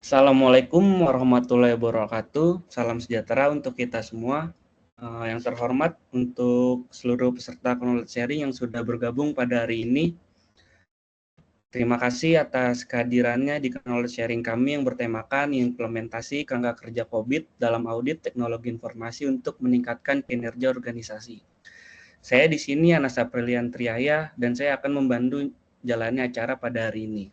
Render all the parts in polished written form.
Assalamualaikum warahmatullahi wabarakatuh. Salam sejahtera untuk kita semua. Yang terhormat untuk seluruh peserta knowledge sharing yang sudah bergabung pada hari ini. Terima kasih atas kehadirannya di knowledge sharing kami yang bertemakan implementasi kerangka kerja COVID dalam audit teknologi informasi untuk meningkatkan kinerja organisasi. Saya di sini Anas Aprilian Triaya dan saya akan membantu jalannya acara pada hari ini.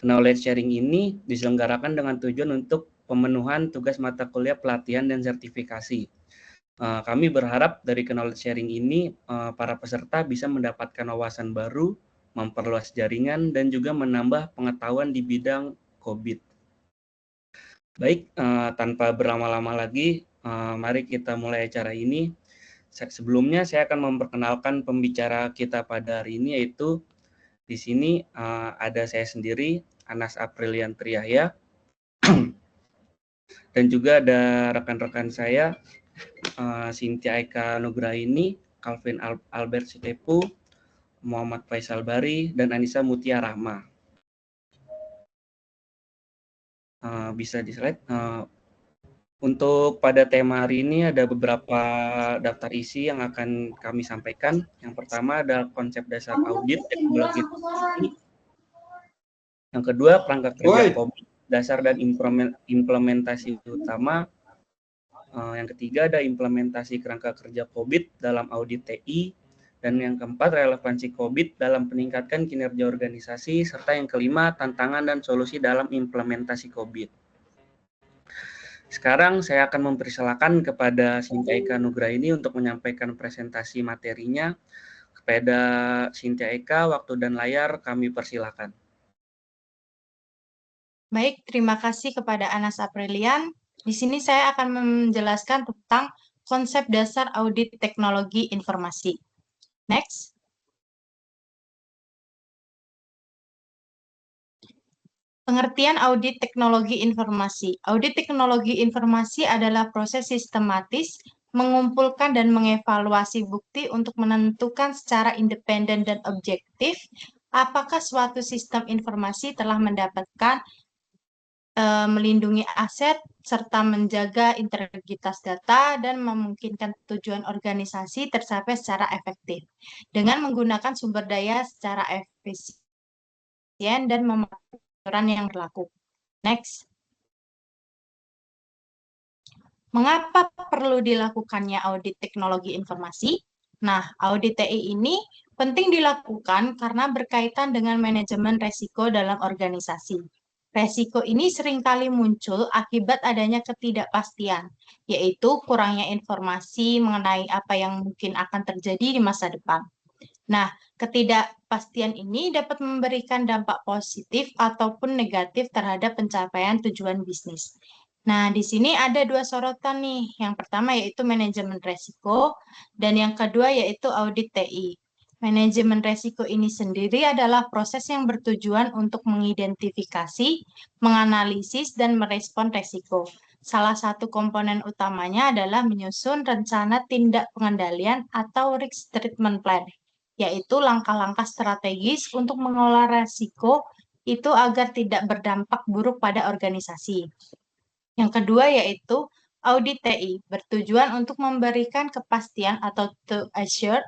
Knowledge sharing ini diselenggarakan dengan tujuan untuk pemenuhan tugas mata kuliah pelatihan dan sertifikasi. Kami berharap dari knowledge sharing ini para peserta bisa mendapatkan wawasan baru, memperluas jaringan, dan juga menambah pengetahuan di bidang COVID. Baik, tanpa berlama-lama lagi, mari kita mulai acara ini. Sebelumnya saya akan memperkenalkan pembicara kita pada hari ini, yaitu di sini ada saya sendiri, Anas Aprilian Triaya, dan juga ada rekan-rekan saya, Cynthia Eka Nugraini, Calvin Albert Sitepu, Muhammad Faisal Bari, dan Anissa Mutia Rahma. Bisa di slide. Untuk pada tema hari ini ada beberapa daftar isi yang akan kami sampaikan. Yang pertama adalah konsep dasar audit teknologi informasi. Yang kedua, kerangka kerja COVID, dasar dan implementasi utama. Yang ketiga ada implementasi kerangka kerja COVID dalam audit TI. Dan yang keempat, relevansi COVID dalam meningkatkan kinerja organisasi. Serta yang kelima, tantangan dan solusi dalam implementasi COVID. Sekarang saya akan mempersilakan kepada Cynthia Eka Nugraini untuk menyampaikan presentasi materinya. Kepada Cynthia Eka, waktu dan layar kami persilakan. Baik, terima kasih kepada Anas Aprilian. Di sini saya akan menjelaskan tentang konsep dasar audit teknologi informasi. Next. Pengertian audit teknologi informasi. Audit teknologi informasi adalah proses sistematis mengumpulkan dan mengevaluasi bukti untuk menentukan secara independen dan objektif apakah suatu sistem informasi telah mendapatkan melindungi aset serta menjaga integritas data dan memungkinkan tujuan organisasi tercapai secara efektif dengan menggunakan sumber daya secara efisien dan mematuhi aturan yang berlaku. Next. Mengapa perlu dilakukannya audit teknologi informasi? Nah, audit TI ini penting dilakukan karena berkaitan dengan manajemen resiko dalam organisasi. Resiko ini seringkali muncul akibat adanya ketidakpastian, yaitu kurangnya informasi mengenai apa yang mungkin akan terjadi di masa depan. Nah, ketidakpastian ini dapat memberikan dampak positif ataupun negatif terhadap pencapaian tujuan bisnis. Nah, di sini ada dua sorotan nih. Yang pertama yaitu manajemen resiko, dan yang kedua yaitu audit TI. Manajemen resiko ini sendiri adalah proses yang bertujuan untuk mengidentifikasi, menganalisis, dan merespon resiko. Salah satu komponen utamanya adalah menyusun rencana tindak pengendalian atau risk treatment plan, yaitu langkah-langkah strategis untuk mengelola resiko itu agar tidak berdampak buruk pada organisasi. Yang kedua yaitu audit TI, bertujuan untuk memberikan kepastian atau to assure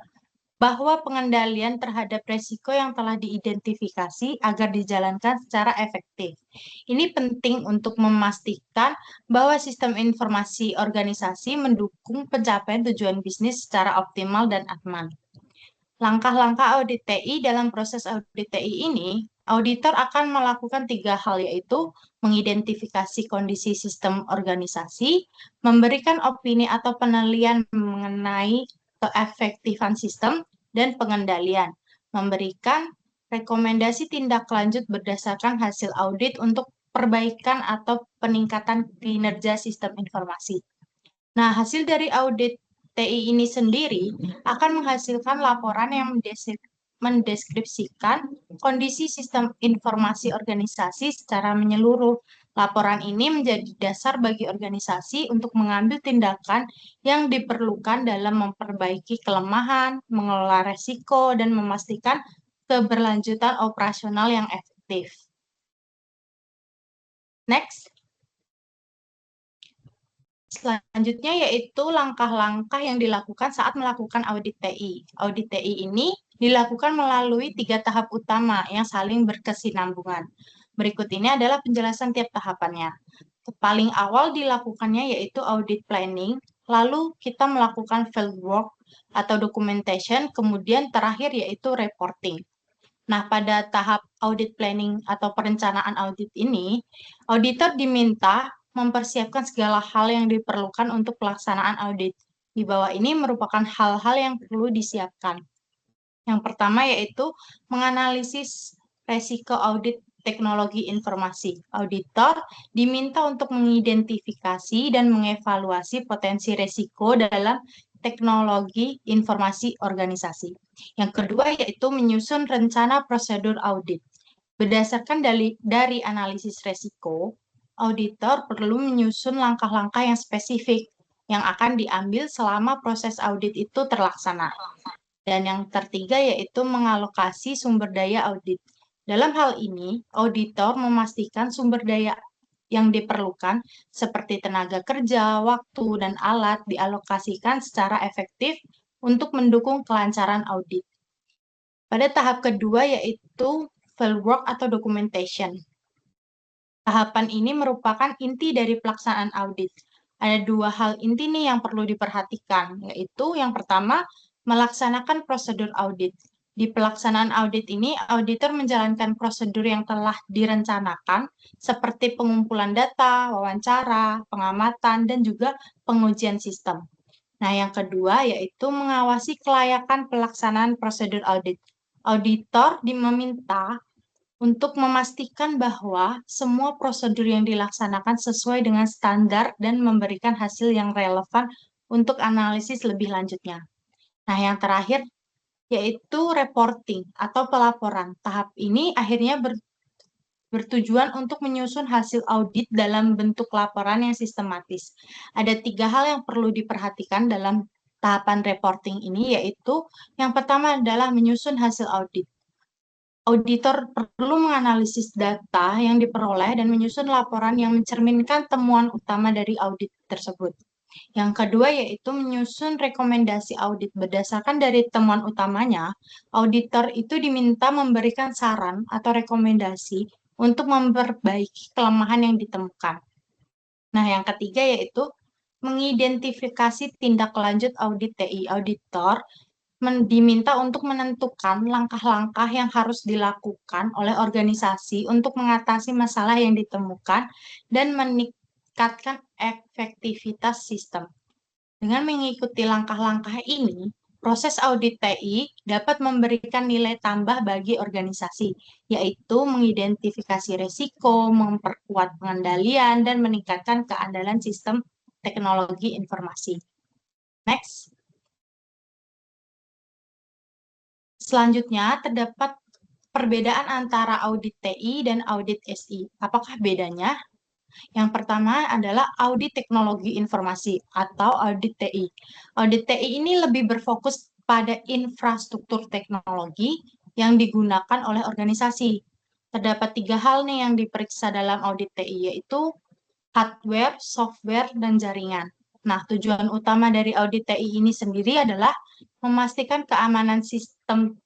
bahwa pengendalian terhadap resiko yang telah diidentifikasi agar dijalankan secara efektif. Ini penting untuk memastikan bahwa sistem informasi organisasi mendukung pencapaian tujuan bisnis secara optimal dan aman. Langkah-langkah audit TI dalam proses audit TI ini, auditor akan melakukan 3 hal, yaitu mengidentifikasi kondisi sistem organisasi, memberikan opini atau penilaian mengenai keefektifan sistem, dan pengendalian, memberikan rekomendasi tindak lanjut berdasarkan hasil audit untuk perbaikan atau peningkatan kinerja sistem informasi. Nah, hasil dari audit TI ini sendiri akan menghasilkan laporan yang mendeskripsikan kondisi sistem informasi organisasi secara menyeluruh. Laporan ini menjadi dasar bagi organisasi untuk mengambil tindakan yang diperlukan dalam memperbaiki kelemahan, mengelola resiko, dan memastikan keberlanjutan operasional yang efektif. Next. Selanjutnya yaitu langkah-langkah yang dilakukan saat melakukan audit TI. Audit TI ini dilakukan melalui 3 tahap utama yang saling berkesinambungan. Berikut ini adalah penjelasan tiap tahapannya. Paling awal dilakukannya yaitu audit planning, lalu kita melakukan field work atau documentation, kemudian terakhir yaitu reporting. Nah, pada tahap audit planning atau perencanaan audit ini, auditor diminta mempersiapkan segala hal yang diperlukan untuk pelaksanaan audit. Di bawah ini merupakan hal-hal yang perlu disiapkan. Yang pertama yaitu menganalisis resiko audit teknologi informasi. Auditor diminta untuk mengidentifikasi dan mengevaluasi potensi resiko dalam teknologi informasi organisasi. Yang kedua yaitu menyusun rencana prosedur audit. Berdasarkan dari analisis resiko, auditor perlu menyusun langkah-langkah yang spesifik yang akan diambil selama proses audit itu terlaksana. Dan yang ketiga yaitu mengalokasi sumber daya audit. Dalam hal ini, auditor memastikan sumber daya yang diperlukan seperti tenaga kerja, waktu, dan alat dialokasikan secara efektif untuk mendukung kelancaran audit. Pada tahap kedua yaitu fieldwork atau documentation. Tahapan ini merupakan inti dari pelaksanaan audit. Ada 2 hal inti nih yang perlu diperhatikan, yaitu yang pertama, melaksanakan prosedur audit. Di pelaksanaan audit ini, auditor menjalankan prosedur yang telah direncanakan, seperti pengumpulan data, wawancara, pengamatan, dan juga pengujian sistem. Nah, yang kedua yaitu mengawasi kelayakan pelaksanaan prosedur audit. Auditor meminta untuk memastikan bahwa semua prosedur yang dilaksanakan sesuai dengan standar dan memberikan hasil yang relevan untuk analisis lebih lanjutnya. Nah, yang terakhir yaitu reporting atau pelaporan. Tahap ini akhirnya bertujuan untuk menyusun hasil audit dalam bentuk laporan yang sistematis. Ada 3 hal yang perlu diperhatikan dalam tahapan reporting ini, yaitu yang pertama adalah menyusun hasil audit. Auditor perlu menganalisis data yang diperoleh dan menyusun laporan yang mencerminkan temuan utama dari audit tersebut. Yang kedua yaitu menyusun rekomendasi audit. Berdasarkan dari temuan utamanya, auditor itu diminta memberikan saran atau rekomendasi untuk memperbaiki kelemahan yang ditemukan. Nah, yang ketiga yaitu mengidentifikasi tindak lanjut audit TI. Auditor diminta untuk menentukan langkah-langkah yang harus dilakukan oleh organisasi untuk mengatasi masalah yang ditemukan dan meningkatkan efektivitas sistem. Dengan mengikuti langkah-langkah ini, proses audit TI dapat memberikan nilai tambah bagi organisasi, yaitu mengidentifikasi risiko, memperkuat pengendalian, dan meningkatkan keandalan sistem teknologi informasi. Next. Selanjutnya, terdapat perbedaan antara audit TI dan audit SI. Apakah bedanya? Yang pertama adalah audit teknologi informasi atau audit TI. Audit TI ini lebih berfokus pada infrastruktur teknologi yang digunakan oleh organisasi. Terdapat 3 hal nih yang diperiksa dalam audit TI, yaitu hardware, software, dan jaringan. Nah, tujuan utama dari audit TI ini sendiri adalah memastikan keamanan sistem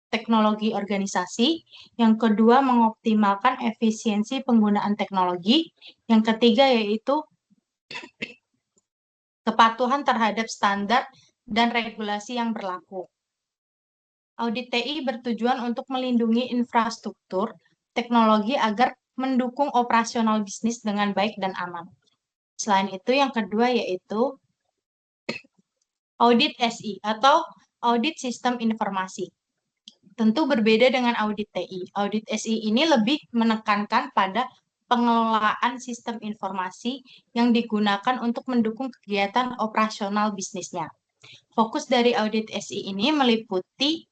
teknologi organisasi, yang kedua mengoptimalkan efisiensi penggunaan teknologi, yang ketiga yaitu kepatuhan terhadap standar dan regulasi yang berlaku. Audit TI bertujuan untuk melindungi infrastruktur teknologi agar mendukung operasional bisnis dengan baik dan aman. Selain itu, yang kedua yaitu audit SI atau audit sistem informasi. Tentu berbeda dengan audit TI. Audit SI ini lebih menekankan pada pengelolaan sistem informasi yang digunakan untuk mendukung kegiatan operasional bisnisnya. Fokus dari audit SI ini meliputi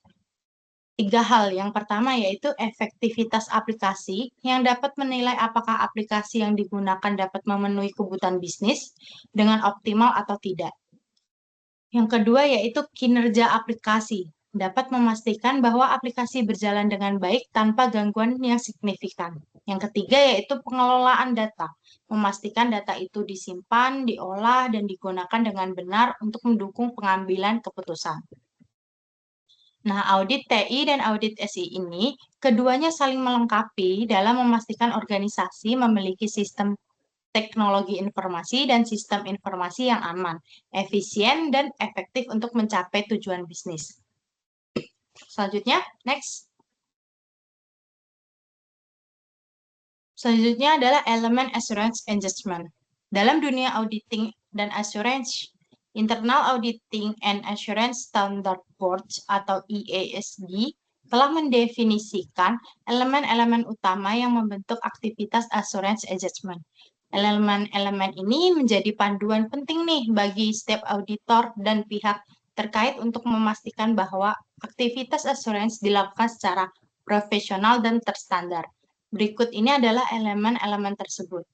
3 hal. Yang pertama yaitu efektivitas aplikasi yang dapat menilai apakah aplikasi yang digunakan dapat memenuhi kebutuhan bisnis dengan optimal atau tidak. Yang kedua yaitu kinerja aplikasi, dapat memastikan bahwa aplikasi berjalan dengan baik tanpa gangguan yang signifikan. Yang ketiga yaitu pengelolaan data, memastikan data itu disimpan, diolah, dan digunakan dengan benar untuk mendukung pengambilan keputusan. Nah, audit TI dan audit SI ini keduanya saling melengkapi dalam memastikan organisasi memiliki sistem teknologi informasi dan sistem informasi yang aman, efisien, dan efektif untuk mencapai tujuan bisnis. Selanjutnya, next. Selanjutnya adalah elemen assurance engagement. Dalam dunia auditing dan assurance, Internal Auditing and Assurance Standard Board atau IASB telah mendefinisikan elemen-elemen utama yang membentuk aktivitas assurance engagement. Elemen-elemen ini menjadi panduan penting nih bagi setiap auditor dan pihak terkait untuk memastikan bahwa aktivitas assurance dilakukan secara profesional dan terstandar. Berikut ini adalah elemen-elemen tersebut.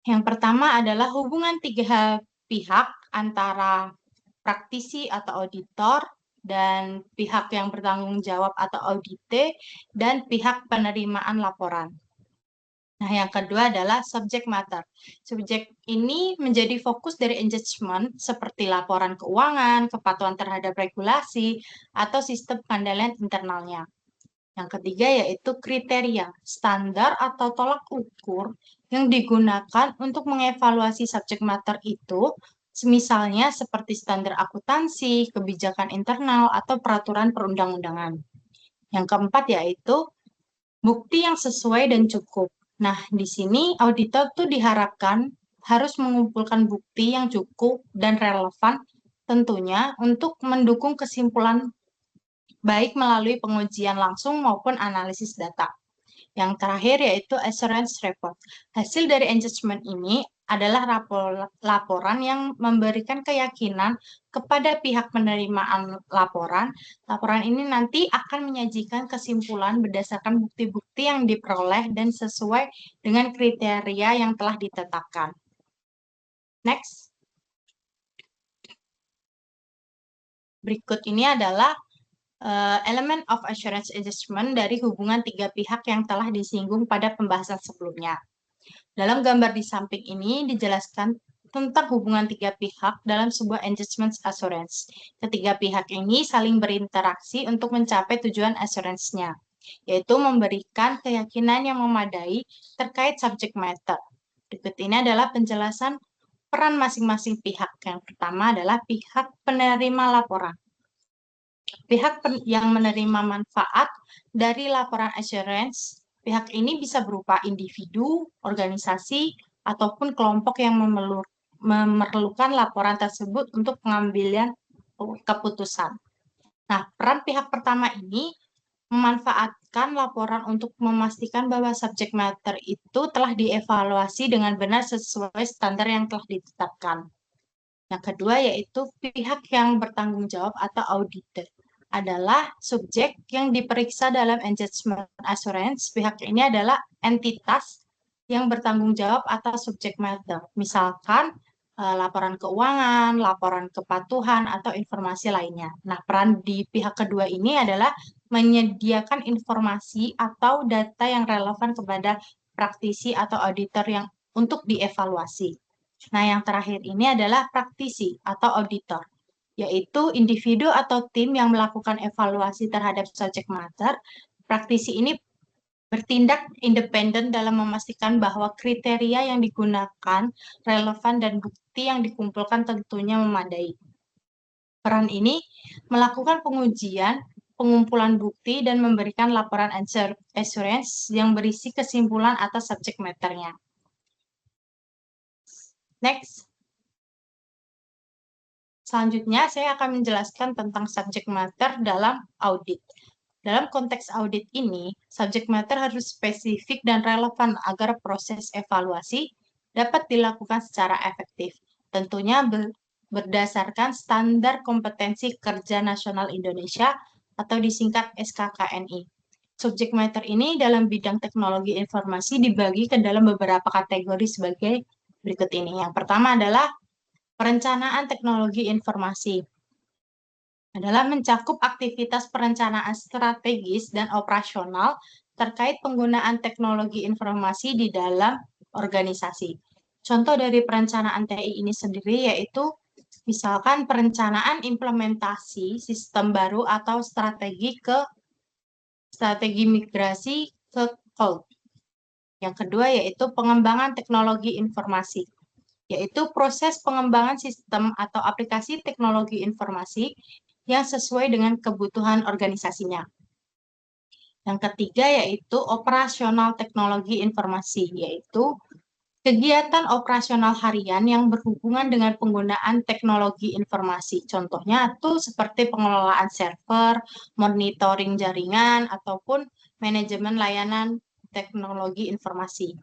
Yang pertama adalah hubungan tiga pihak antara praktisi atau auditor dan pihak yang bertanggung jawab atau audite dan pihak penerimaan laporan. Nah, yang kedua adalah subject matter. Subjek ini menjadi fokus dari engagement seperti laporan keuangan, kepatuhan terhadap regulasi, atau sistem pengendalian internalnya. Yang ketiga yaitu kriteria, standar atau tolak ukur yang digunakan untuk mengevaluasi subject matter itu, misalnya seperti standar akuntansi, kebijakan internal, atau peraturan perundang-undangan. Yang keempat yaitu bukti yang sesuai dan cukup. Nah, di sini auditor tuh diharapkan harus mengumpulkan bukti yang cukup dan relevan tentunya untuk mendukung kesimpulan baik melalui pengujian langsung maupun analisis data. Yang terakhir yaitu assurance report. Hasil dari engagement ini adalah laporan yang memberikan keyakinan kepada pihak penerimaan laporan. Laporan ini nanti akan menyajikan kesimpulan berdasarkan bukti-bukti yang diperoleh dan sesuai dengan kriteria yang telah ditetapkan. Next. Berikut ini adalah elemen of assurance adjustment dari hubungan tiga pihak yang telah disinggung pada pembahasan sebelumnya. Dalam gambar di samping ini dijelaskan tentang hubungan tiga pihak dalam sebuah engagement assurance. Ketiga pihak ini saling berinteraksi untuk mencapai tujuan assurance-nya, yaitu memberikan keyakinan yang memadai terkait subject matter. Berikut ini adalah penjelasan peran masing-masing pihak. Yang pertama adalah pihak penerima laporan. Pihak yang menerima manfaat dari laporan assurance, pihak ini bisa berupa individu, organisasi, ataupun kelompok yang memerlukan laporan tersebut untuk pengambilan keputusan. Nah, peran pihak pertama ini memanfaatkan laporan untuk memastikan bahwa subject matter itu telah dievaluasi dengan benar sesuai standar yang telah ditetapkan. Yang kedua yaitu pihak yang bertanggung jawab atau auditor adalah subjek yang diperiksa dalam engagement assurance. Pihak ini adalah entitas yang bertanggung jawab atas subject matter. Misalkan laporan keuangan, laporan kepatuhan, atau informasi lainnya. Nah, peran di pihak kedua ini adalah menyediakan informasi atau data yang relevan kepada praktisi atau auditor yang untuk dievaluasi. Nah, yang terakhir ini adalah praktisi atau auditor, yaitu individu atau tim yang melakukan evaluasi terhadap subject matter. Praktisi ini bertindak independen dalam memastikan bahwa kriteria yang digunakan relevan dan bukti yang dikumpulkan tentunya memadai. Peran ini melakukan pengujian, pengumpulan bukti, dan memberikan laporan assurance yang berisi kesimpulan atas subject matter-nya. Next. Selanjutnya, saya akan menjelaskan tentang subject matter dalam audit. Dalam konteks audit ini, subject matter harus spesifik dan relevan agar proses evaluasi dapat dilakukan secara efektif. Tentunya berdasarkan standar kompetensi kerja nasional Indonesia atau disingkat SKKNI. Subject matter ini dalam bidang teknologi informasi dibagi ke dalam beberapa kategori sebagai berikut ini. Yang pertama adalah perencanaan teknologi informasi. Adalah mencakup aktivitas perencanaan strategis dan operasional terkait penggunaan teknologi informasi di dalam organisasi. Contoh dari perencanaan TI ini sendiri yaitu misalkan perencanaan implementasi sistem baru atau strategi migrasi ke cloud. Yang kedua yaitu pengembangan teknologi informasi, yaitu proses pengembangan sistem atau aplikasi teknologi informasi yang sesuai dengan kebutuhan organisasinya. Yang ketiga yaitu operasional teknologi informasi, yaitu kegiatan operasional harian yang berhubungan dengan penggunaan teknologi informasi. Contohnya tuh seperti pengelolaan server, monitoring jaringan, ataupun manajemen layanan teknologi informasi.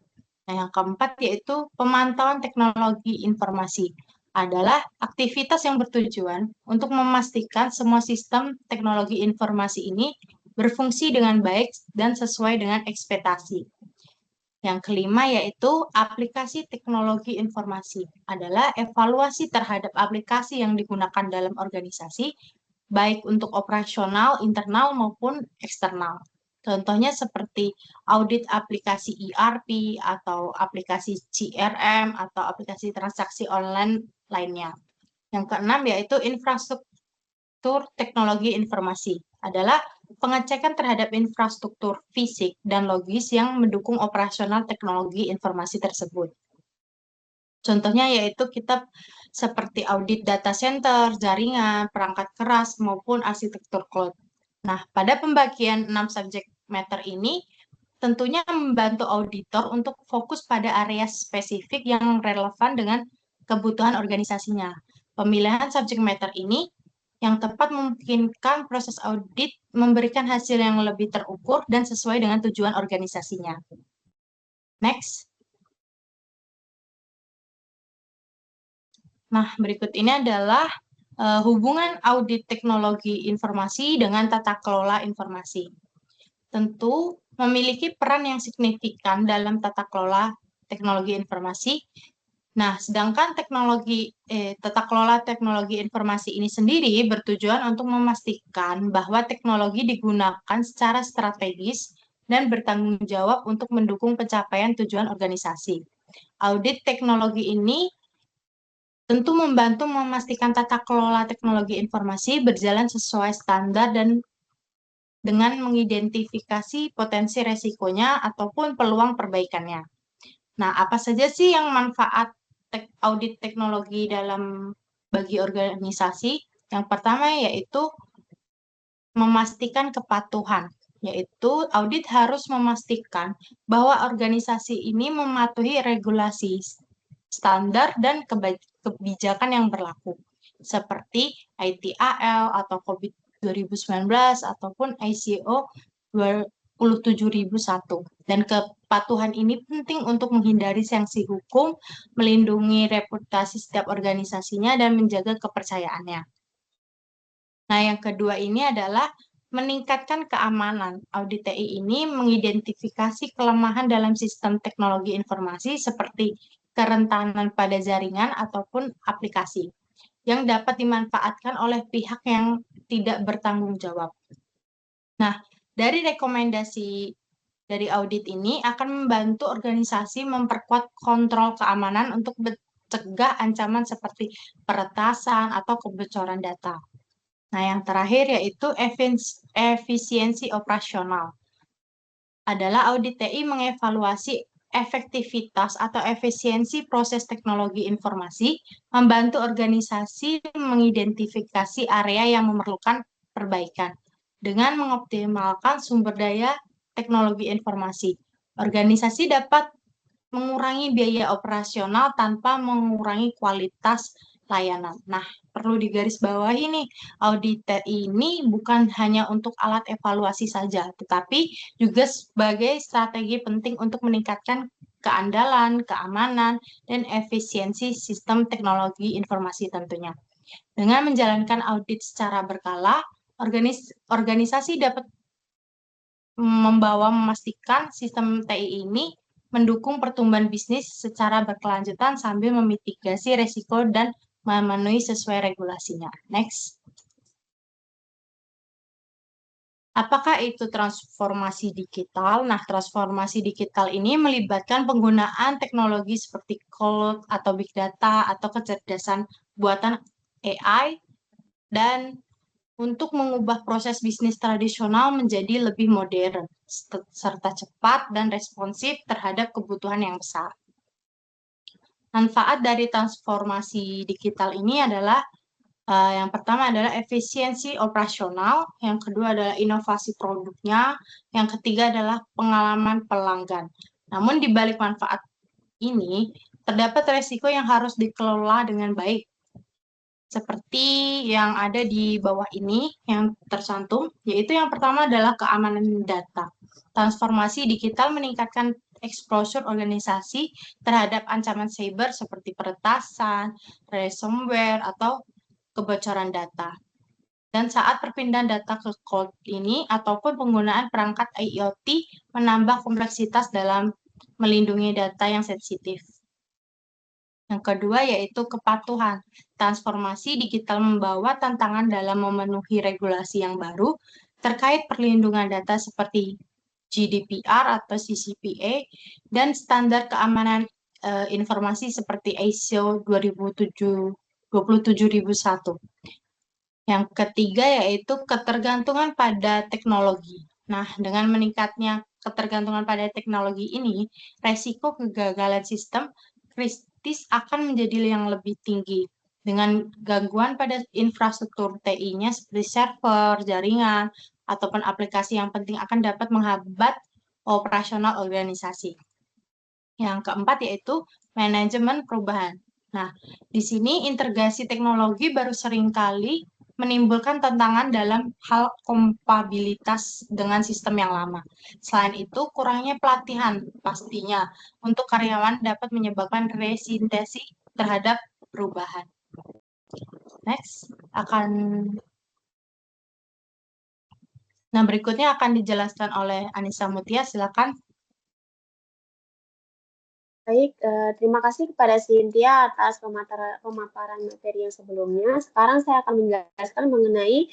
Nah, yang keempat yaitu pemantauan teknologi informasi adalah aktivitas yang bertujuan untuk memastikan semua sistem teknologi informasi ini berfungsi dengan baik dan sesuai dengan ekspektasi. Yang kelima yaitu aplikasi teknologi informasi adalah evaluasi terhadap aplikasi yang digunakan dalam organisasi, baik untuk operasional, internal maupun eksternal. Contohnya seperti audit aplikasi ERP atau aplikasi CRM atau aplikasi transaksi online lainnya. Yang keenam yaitu infrastruktur teknologi informasi adalah pengecekan terhadap infrastruktur fisik dan logis yang mendukung operasional teknologi informasi tersebut. Contohnya yaitu kita seperti audit data center, jaringan, perangkat keras, maupun arsitektur cloud. Nah, pada pembagian 6 subjek matter ini, tentunya membantu auditor untuk fokus pada area spesifik yang relevan dengan kebutuhan organisasinya. Pemilihan subjek matter ini yang tepat memungkinkan proses audit memberikan hasil yang lebih terukur dan sesuai dengan tujuan organisasinya. Next. Nah, berikut ini adalah hubungan audit teknologi informasi dengan tata kelola informasi. Tentu memiliki peran yang signifikan dalam tata kelola teknologi informasi. Nah, sedangkan tata kelola teknologi informasi ini sendiri bertujuan untuk memastikan bahwa teknologi digunakan secara strategis dan bertanggung jawab untuk mendukung pencapaian tujuan organisasi. Audit teknologi ini tentu membantu memastikan tata kelola teknologi informasi berjalan sesuai standar dan dengan mengidentifikasi potensi resikonya ataupun peluang perbaikannya. Nah, apa saja sih yang manfaat audit teknologi bagi organisasi? Yang pertama yaitu memastikan kepatuhan, yaitu audit harus memastikan bahwa organisasi ini mematuhi regulasi, standar, dan kebijakan yang berlaku, seperti ITAL atau COVID 2019 ataupun ICO 27001. Dan kepatuhan ini penting untuk menghindari sanksi hukum, melindungi reputasi setiap organisasinya, dan menjaga kepercayaannya. Nah, yang kedua ini adalah meningkatkan keamanan. Audit TI ini mengidentifikasi kelemahan dalam sistem teknologi informasi seperti kerentanan pada jaringan ataupun aplikasi yang dapat dimanfaatkan oleh pihak yang tidak bertanggung jawab. Nah, dari rekomendasi dari audit ini akan membantu organisasi memperkuat kontrol keamanan untuk mencegah ancaman seperti peretasan atau kebocoran data. Nah, yang terakhir yaitu efisiensi operasional. Adalah audit TI mengevaluasi efektivitas atau efisiensi proses teknologi informasi, membantu organisasi mengidentifikasi area yang memerlukan perbaikan dengan mengoptimalkan sumber daya teknologi informasi. Organisasi dapat mengurangi biaya operasional tanpa mengurangi kualitas layanan. Nah, perlu digarisbawahi nih, audit ini bukan hanya untuk alat evaluasi saja, tetapi juga sebagai strategi penting untuk meningkatkan keandalan, keamanan, dan efisiensi sistem teknologi informasi tentunya. Dengan menjalankan audit secara berkala, organisasi dapat memastikan sistem TI ini mendukung pertumbuhan bisnis secara berkelanjutan sambil memitigasi risiko dan memenuhi sesuai regulasinya. Next. Apakah itu transformasi digital? Nah, transformasi digital ini melibatkan penggunaan teknologi seperti cloud atau big data atau kecerdasan buatan AI dan untuk mengubah proses bisnis tradisional menjadi lebih modern, serta cepat dan responsif terhadap kebutuhan yang besar. Manfaat dari transformasi digital ini adalah yang pertama adalah efisiensi operasional, yang kedua adalah inovasi produknya, yang ketiga adalah pengalaman pelanggan. Namun di balik manfaat ini, terdapat resiko yang harus dikelola dengan baik. Seperti yang ada di bawah ini yang tercantum, yaitu yang pertama adalah keamanan data. Transformasi digital meningkatkan exposure organisasi terhadap ancaman cyber seperti peretasan, ransomware, atau kebocoran data. Dan saat perpindahan data ke cloud ini ataupun penggunaan perangkat IoT menambah kompleksitas dalam melindungi data yang sensitif. Yang kedua yaitu kepatuhan. Transformasi digital membawa tantangan dalam memenuhi regulasi yang baru terkait perlindungan data seperti GDPR atau CCPA dan standar keamanan informasi seperti ISO 27001. Yang ketiga yaitu ketergantungan pada teknologi. Nah, dengan meningkatnya ketergantungan pada teknologi ini, resiko kegagalan sistem kritis akan menjadi yang lebih tinggi. Dengan gangguan pada infrastruktur TI-nya seperti server, jaringan, ataupun aplikasi yang penting akan dapat menghambat operasional organisasi. Yang keempat yaitu manajemen perubahan. Nah, di sini integrasi teknologi baru seringkali menimbulkan tantangan dalam hal kompatibilitas dengan sistem yang lama. Selain itu, kurangnya pelatihan pastinya untuk karyawan dapat menyebabkan resistensi terhadap perubahan. Next, berikutnya akan dijelaskan oleh Anissa Mutia, silakan. Baik, terima kasih kepada Cynthia atas pemaparan materi yang sebelumnya. Sekarang saya akan menjelaskan mengenai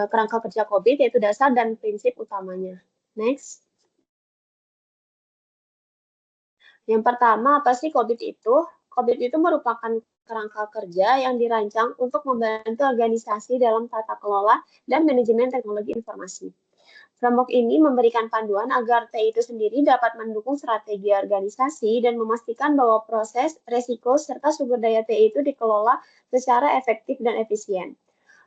kerangka kerja COVID, yaitu dasar dan prinsip utamanya. Next. Yang pertama, apa sih COVID itu? COVID itu merupakan kerangka kerja yang dirancang untuk membantu organisasi dalam tata kelola dan manajemen teknologi informasi. Framework ini memberikan panduan agar TI itu sendiri dapat mendukung strategi organisasi dan memastikan bahwa proses, resiko, serta sumber daya TI itu dikelola secara efektif dan efisien.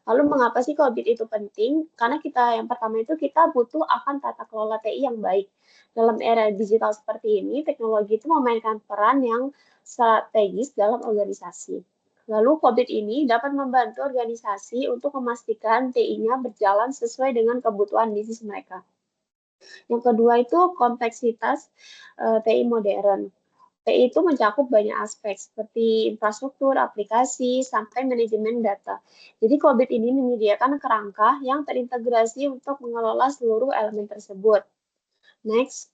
Lalu mengapa sih COVID itu penting? Karena yang pertama itu kita butuh akan tata kelola TI yang baik. Dalam era digital seperti ini, teknologi itu memainkan peran yang strategis dalam organisasi. Lalu COVID ini dapat membantu organisasi untuk memastikan TI-nya berjalan sesuai dengan kebutuhan bisnis mereka. Yang kedua itu kompleksitas TI modern. TI itu mencakup banyak aspek seperti infrastruktur, aplikasi, sampai manajemen data. Jadi COVID ini menyediakan kerangka yang terintegrasi untuk mengelola seluruh elemen tersebut. Next.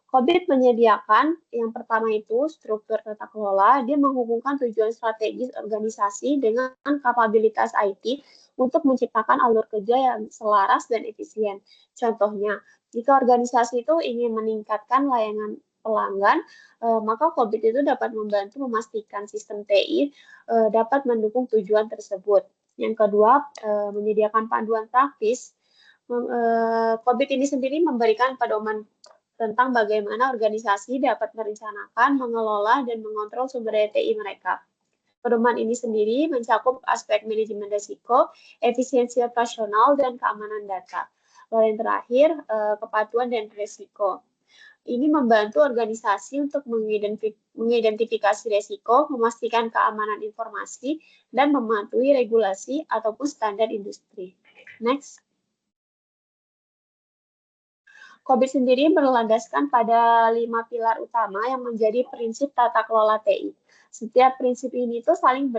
COVID menyediakan yang pertama itu struktur tata kelola, dia menghubungkan tujuan strategis organisasi dengan kapabilitas IT untuk menciptakan alur kerja yang selaras dan efisien. Contohnya, jika organisasi itu ingin meningkatkan layanan pelanggan, maka COVID itu dapat membantu memastikan sistem TI dapat mendukung tujuan tersebut. Yang kedua, menyediakan panduan praktis. COVID ini sendiri memberikan pedoman tentang bagaimana organisasi dapat merencanakan, mengelola, dan mengontrol sumber daya TI mereka. Pedoman ini sendiri mencakup aspek manajemen risiko, efisiensi operasional, dan keamanan data. Lalu yang terakhir, kepatuhan dan risiko. Ini membantu organisasi untuk mengidentifikasi risiko, memastikan keamanan informasi, dan mematuhi regulasi ataupun standar industri. Next. COVID sendiri berlandaskan pada 5 pilar utama yang menjadi prinsip tata kelola TI. Setiap prinsip ini tuh saling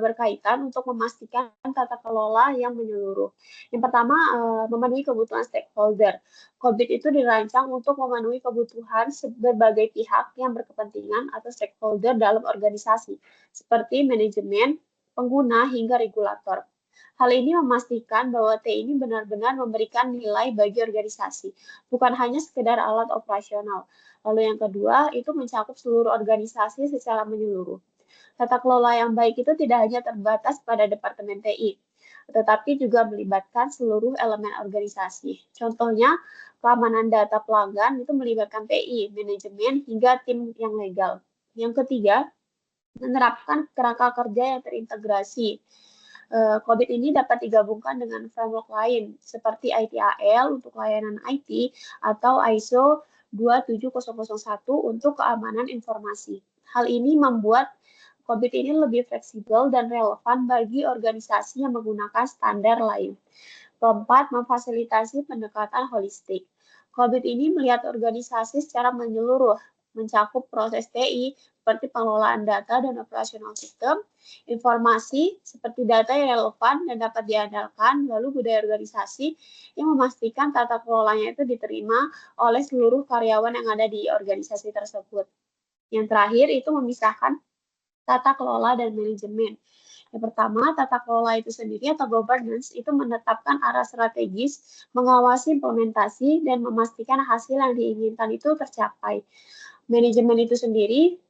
berkaitan untuk memastikan tata kelola yang menyeluruh. Yang pertama, memenuhi kebutuhan stakeholder. COVID itu dirancang untuk memenuhi kebutuhan berbagai pihak yang berkepentingan atau stakeholder dalam organisasi, seperti manajemen, pengguna, hingga regulator. Hal ini memastikan bahwa T ini benar-benar memberikan nilai bagi organisasi, bukan hanya sekedar alat operasional. Lalu yang kedua, itu mencakup seluruh organisasi secara menyeluruh. Tata kelola yang baik itu tidak hanya terbatas pada Departemen TI, tetapi juga melibatkan seluruh elemen organisasi. Contohnya, keamanan data pelanggan itu melibatkan TI, manajemen, hingga tim yang legal. Yang ketiga, menerapkan kerangka kerja yang terintegrasi. COVID ini dapat digabungkan dengan framework lain seperti ITAL untuk layanan IT atau ISO 27001 untuk keamanan informasi. Hal ini membuat COVID ini lebih fleksibel dan relevan bagi organisasi yang menggunakan standar lain. Keempat, memfasilitasi pendekatan holistik. COVID ini melihat organisasi secara menyeluruh, mencakup proses TI seperti pengelolaan data dan operasional sistem, informasi seperti data yang relevan dan dapat diandalkan, lalu budaya organisasi yang memastikan tata kelolanya itu diterima oleh seluruh karyawan yang ada di organisasi tersebut. Yang terakhir itu memisahkan tata kelola dan manajemen. Yang pertama, tata kelola itu sendiri atau governance itu menetapkan arah strategis, mengawasi implementasi, dan memastikan hasil yang diinginkan itu tercapai. Manajemen itu sendiri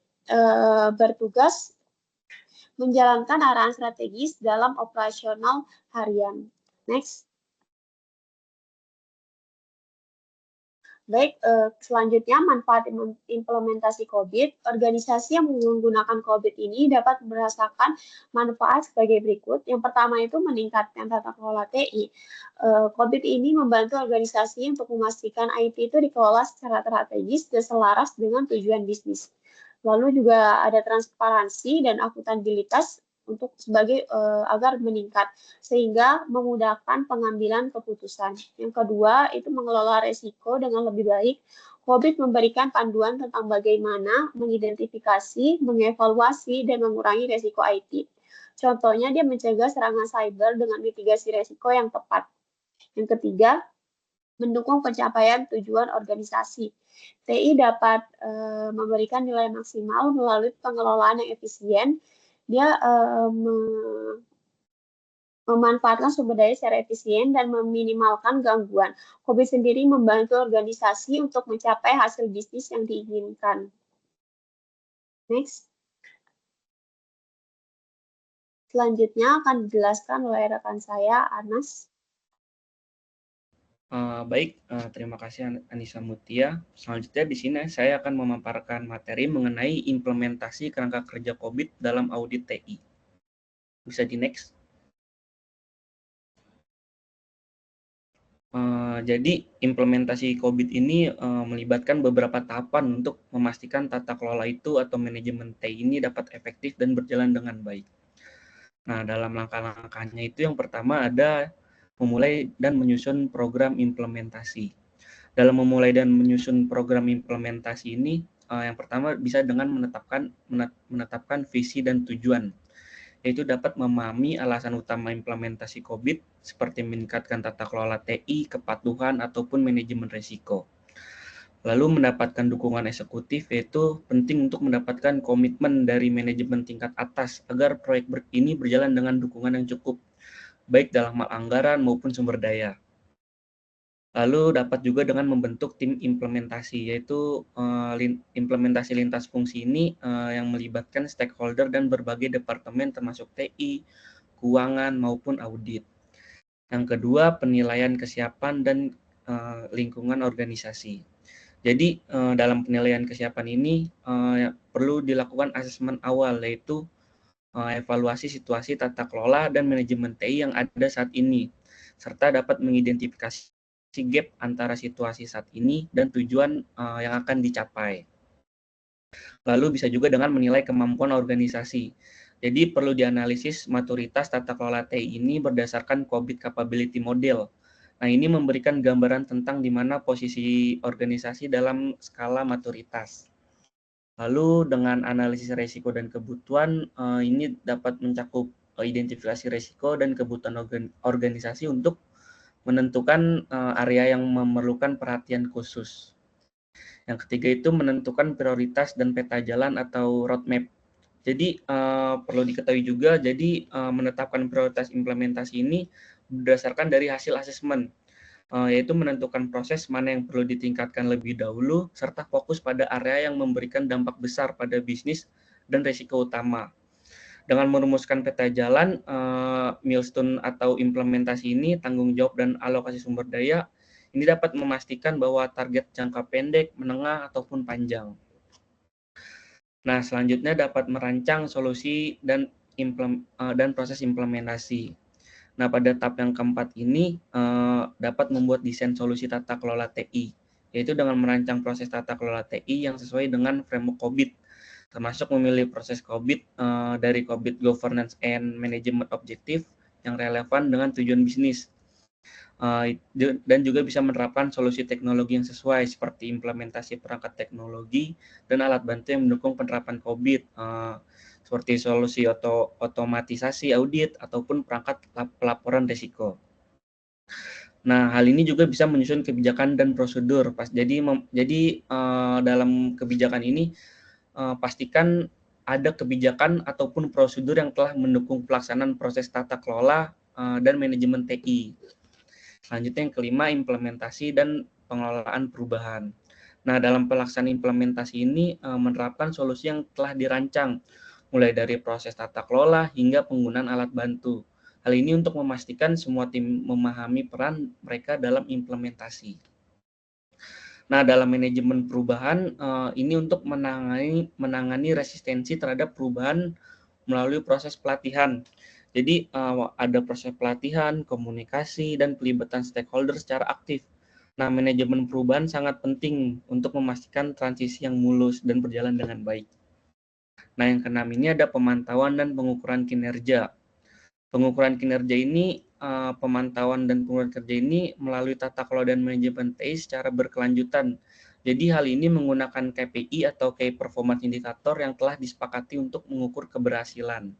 bertugas menjalankan arahan strategis dalam operasional harian. Next. Baik, selanjutnya manfaat implementasi COVID. Organisasi yang menggunakan COVID ini dapat merasakan manfaat sebagai berikut. Yang pertama itu meningkatkan tata kelola TI. COVID ini membantu organisasi untuk memastikan IT itu dikelola secara strategis dan selaras dengan tujuan bisnis. Lalu juga ada transparansi dan akuntabilitas untuk sebagai agar meningkat sehingga memudahkan pengambilan keputusan. Yang kedua itu mengelola resiko dengan lebih baik. COVID memberikan panduan tentang bagaimana mengidentifikasi, mengevaluasi, dan mengurangi resiko IT. Contohnya dia mencegah serangan cyber dengan mitigasi resiko yang tepat. Yang ketiga, mendukung pencapaian tujuan organisasi. TI dapat memberikan nilai maksimal melalui pengelolaan yang efisien. Dia memanfaatkan sumber daya secara efisien dan meminimalkan gangguan. COVID sendiri membantu organisasi untuk mencapai hasil bisnis yang diinginkan. Next. Selanjutnya akan dijelaskan oleh rekan saya, Anas. Baik, terima kasih Anissa Mutia. Selanjutnya di sini saya akan memaparkan materi mengenai implementasi kerangka kerja COVID dalam audit TI. Bisa di next. Jadi implementasi COVID ini melibatkan beberapa tahapan untuk memastikan tata kelola itu atau manajemen TI ini dapat efektif dan berjalan dengan baik. Nah, dalam langkah-langkahnya itu yang pertama ada memulai dan menyusun program implementasi. Dalam memulai dan menyusun program implementasi ini, yang pertama bisa dengan menetapkan visi dan tujuan, yaitu dapat memahami alasan utama implementasi COVID seperti meningkatkan tata kelola TI, kepatuhan, ataupun manajemen risiko. Lalu mendapatkan dukungan eksekutif, yaitu penting untuk mendapatkan komitmen dari manajemen tingkat atas agar proyek ini berjalan dengan dukungan yang cukup, baik dalam hal anggaran maupun sumber daya. Lalu dapat juga dengan membentuk tim implementasi, yaitu implementasi lintas fungsi ini yang melibatkan stakeholder dan berbagai departemen termasuk TI, keuangan, maupun audit. Yang kedua, penilaian kesiapan dan lingkungan organisasi. Jadi dalam penilaian kesiapan ini perlu dilakukan asesmen awal, yaitu evaluasi situasi tata kelola dan manajemen TI yang ada saat ini, serta dapat mengidentifikasi gap antara situasi saat ini dan tujuan yang akan dicapai. Lalu bisa juga dengan menilai kemampuan organisasi. Jadi perlu dianalisis maturitas tata kelola TI ini berdasarkan COVID Capability Model. Nah, ini memberikan gambaran tentang di mana posisi organisasi dalam skala maturitas. Lalu dengan analisis risiko dan kebutuhan, ini dapat mencakup identifikasi risiko dan kebutuhan organisasi untuk menentukan area yang memerlukan perhatian khusus. Yang ketiga itu menentukan prioritas dan peta jalan atau roadmap. Jadi perlu diketahui juga, jadi menetapkan prioritas implementasi ini berdasarkan dari hasil asesmen, yaitu menentukan proses mana yang perlu ditingkatkan lebih dahulu, serta fokus pada area yang memberikan dampak besar pada bisnis dan risiko utama. Dengan merumuskan peta jalan, milestone atau implementasi ini, tanggung jawab dan alokasi sumber daya, ini dapat memastikan bahwa target jangka pendek, menengah, ataupun panjang. Nah, selanjutnya dapat merancang solusi dan proses implementasi. Nah, pada tahap yang keempat ini dapat membuat desain solusi tata kelola TI, yaitu dengan merancang proses tata kelola TI yang sesuai dengan framework COBIT, termasuk memilih proses COBIT dari COBIT Governance and Management Objective yang relevan dengan tujuan bisnis. Dan juga bisa menerapkan solusi teknologi yang sesuai seperti implementasi perangkat teknologi dan alat bantu yang mendukung penerapan COBIT, seperti solusi otomatisasi audit ataupun perangkat pelaporan risiko. Nah, hal ini juga bisa menyusun kebijakan dan prosedur. Jadi dalam kebijakan ini pastikan ada kebijakan ataupun prosedur yang telah mendukung pelaksanaan proses tata kelola dan manajemen TI. Selanjutnya yang kelima, implementasi dan pengelolaan perubahan. Nah, dalam pelaksanaan implementasi ini menerapkan solusi yang telah dirancang, mulai dari proses tata kelola hingga penggunaan alat bantu. Hal ini untuk memastikan semua tim memahami peran mereka dalam implementasi. Nah, dalam manajemen perubahan, ini untuk menangani resistensi terhadap perubahan melalui proses pelatihan. Jadi ada proses pelatihan, komunikasi, dan pelibatan stakeholder secara aktif. Nah, manajemen perubahan sangat penting untuk memastikan transisi yang mulus dan berjalan dengan baik. Nah, yang keenam ini ada pemantauan dan pengukuran kinerja. Pengukuran kinerja ini, pemantauan dan pengukuran kerja ini melalui tata kelola dan manajemen TI secara berkelanjutan. Jadi hal ini menggunakan KPI atau Key Performance Indicator yang telah disepakati untuk mengukur keberhasilan.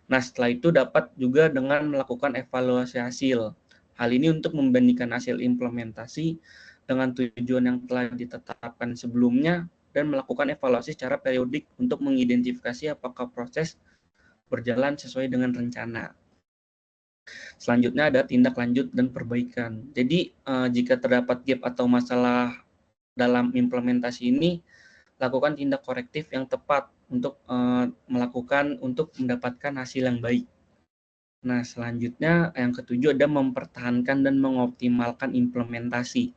Nah, setelah itu dapat juga dengan melakukan evaluasi hasil. Hal ini untuk membandingkan hasil implementasi dengan tujuan yang telah ditetapkan sebelumnya dan melakukan evaluasi secara periodik untuk mengidentifikasi apakah proses berjalan sesuai dengan rencana. Selanjutnya ada tindak lanjut dan perbaikan. Jadi, jika terdapat gap atau masalah dalam implementasi ini, lakukan tindak korektif yang tepat untuk mendapatkan hasil yang baik. Nah, selanjutnya yang ketujuh ada mempertahankan dan mengoptimalkan implementasi.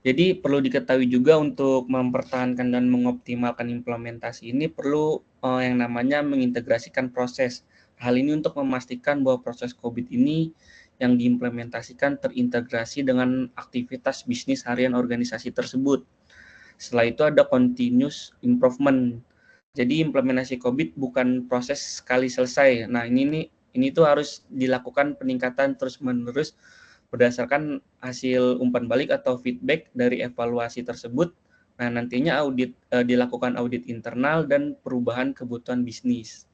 Jadi perlu diketahui juga untuk mempertahankan dan mengoptimalkan implementasi ini perlu yang namanya mengintegrasikan proses. Hal ini untuk memastikan bahwa proses COBIT ini yang diimplementasikan terintegrasi dengan aktivitas bisnis harian organisasi tersebut. Setelah itu ada continuous improvement. Jadi implementasi COBIT bukan proses sekali selesai. Nah, ini tuh harus dilakukan peningkatan terus-menerus berdasarkan hasil umpan balik atau feedback dari evaluasi tersebut. Nah, nantinya dilakukan audit internal dan perubahan kebutuhan bisnis.